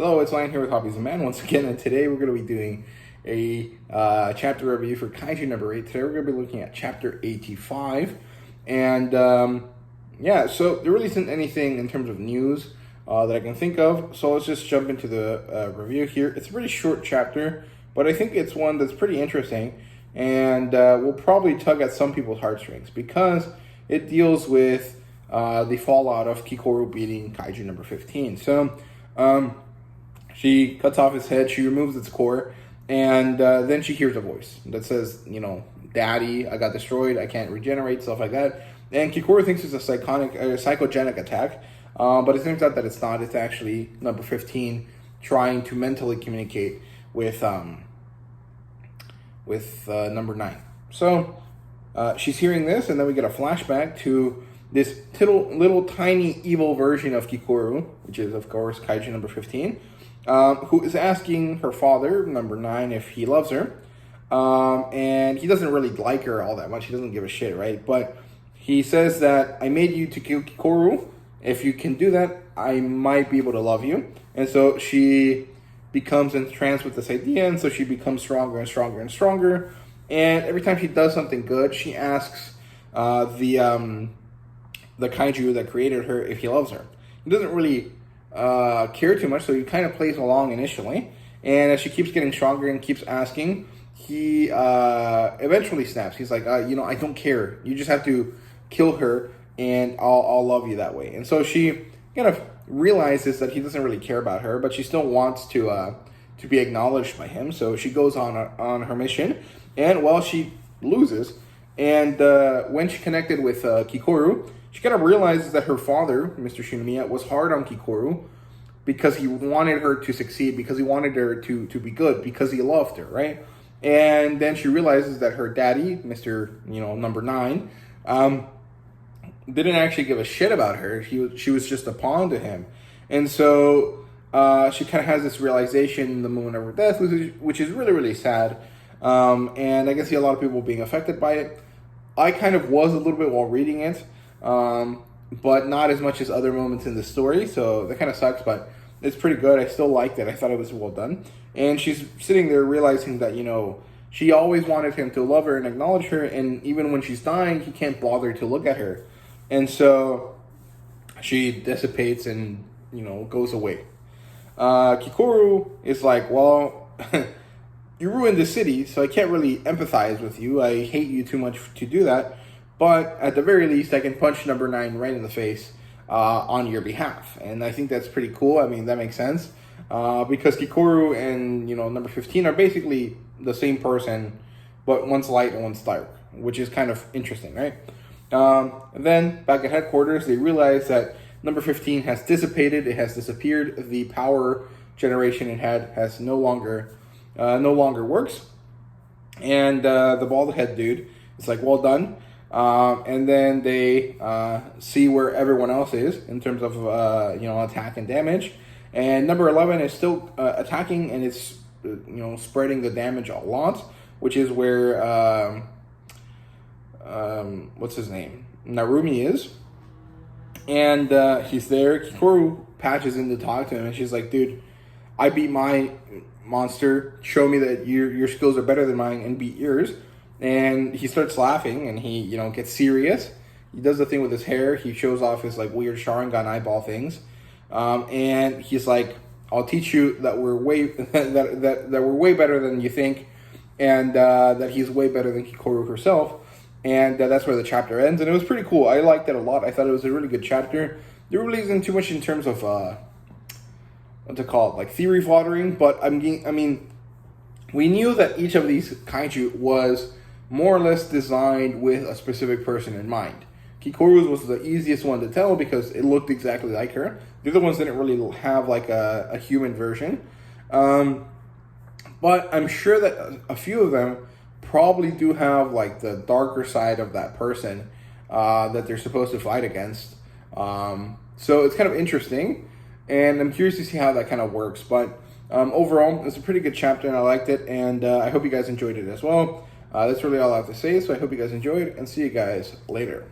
Hello, it's Ryan here with HobbiesofaMan once again, and today we're going to be doing a chapter review for Kaiju number 8. Today we're going to be looking at chapter 85, and yeah, so there really isn't anything in terms of news that I can think of, so let's just jump into the review here. It's a pretty short chapter, but I think it's one that's pretty interesting, and will probably tug at some people's heartstrings, because it deals with the fallout of Kikoru beating Kaiju number 15. So, she cuts off his head, she removes its core, and then she hears a voice that says, you know, Daddy, I got destroyed, I can't regenerate, stuff like that. And Kikoru thinks it's a psychogenic attack, but it turns out that it's not. It's actually number 15 trying to mentally communicate with number 9. So she's hearing this, and then we get a flashback to this little tiny evil version of Kikoru, which is, of course, Kaiju number 15, who is asking her father, number 9, if he loves her. And he doesn't really like her all that much. He doesn't give a shit, right? But he says that, I made you to kill Kikoru. If you can do that, I might be able to love you. And so she becomes entranced with this idea, and so she becomes stronger and stronger and stronger. And every time she does something good, she asks the Kaiju that created her if he loves her. He doesn't really care too much, so he kind of plays along initially. And as she keeps getting stronger and keeps asking, he eventually snaps. He's like, I don't care. You just have to kill her, and I'll love you that way. And so she kind of realizes that he doesn't really care about her, but she still wants to be acknowledged by him. So she goes on her mission, and well, she loses. And when she connected with Kikoru, she kind of realizes that her father, Mr. Shinomiya, was hard on Kikoru because he wanted her to succeed, because he wanted her to be good, because he loved her, right? And then she realizes that her daddy, Mr. number 9, didn't actually give a shit about her. She was just a pawn to him. And so she kind of has this realization in the moment of her death, which is really, really sad. And I can see a lot of people being affected by it. I kind of was a little bit while reading it, but not as much as other moments in the story, so that kind of sucks, but it's pretty good. I still liked it. I thought it was well done. And she's sitting there realizing that, she always wanted him to love her and acknowledge her, and even when she's dying, he can't bother to look at her. And so she dissipates and, goes away. Kikoru is like, well, you ruined the city, so I can't really empathize with you. I hate you too much to do that. But at the very least, I can punch number 9 right in the face on your behalf. And I think that's pretty cool. I mean, that makes sense. Because Kikoru and, number 15 are basically the same person, but one's light and one's dark, which is kind of interesting, right? Then, back at headquarters, they realize that number 15 has dissipated. It has disappeared. The power generation it had has no longer works. And the bald head dude is like, well done. And then they see where everyone else is in terms of attack and damage. And number 11 is still attacking, and it's spreading the damage a lot, which is where what's his name, Narumi is. And he's there. Kikoru patches in to talk to him, and she's like, dude, I beat my monster, show me that your skills are better than mine, and beat yours. And he starts laughing, and he gets serious. He does the thing with his hair. He shows off his weird Sharingan eyeball things, and he's like, I'll teach you that we're way that we're way better than you think, and that he's way better than Kikoru herself. And that's where the chapter ends, and it was pretty cool. I liked it a lot. I thought it was a really good chapter. There really isn't too much in terms of what to call it, theory fodder, but I mean, we knew that each of these kaiju was more or less designed with a specific person in mind. Kikoru's was the easiest one to tell because it looked exactly like her. The other ones didn't really have a human version. But I'm sure that a few of them probably do have the darker side of that person that they're supposed to fight against. So it's kind of interesting, and I'm curious to see how that kind of works. But overall, it's a pretty good chapter, and I liked it, and I hope you guys enjoyed it as well. That's really all I have to say, so I hope you guys enjoyed, and see you guys later.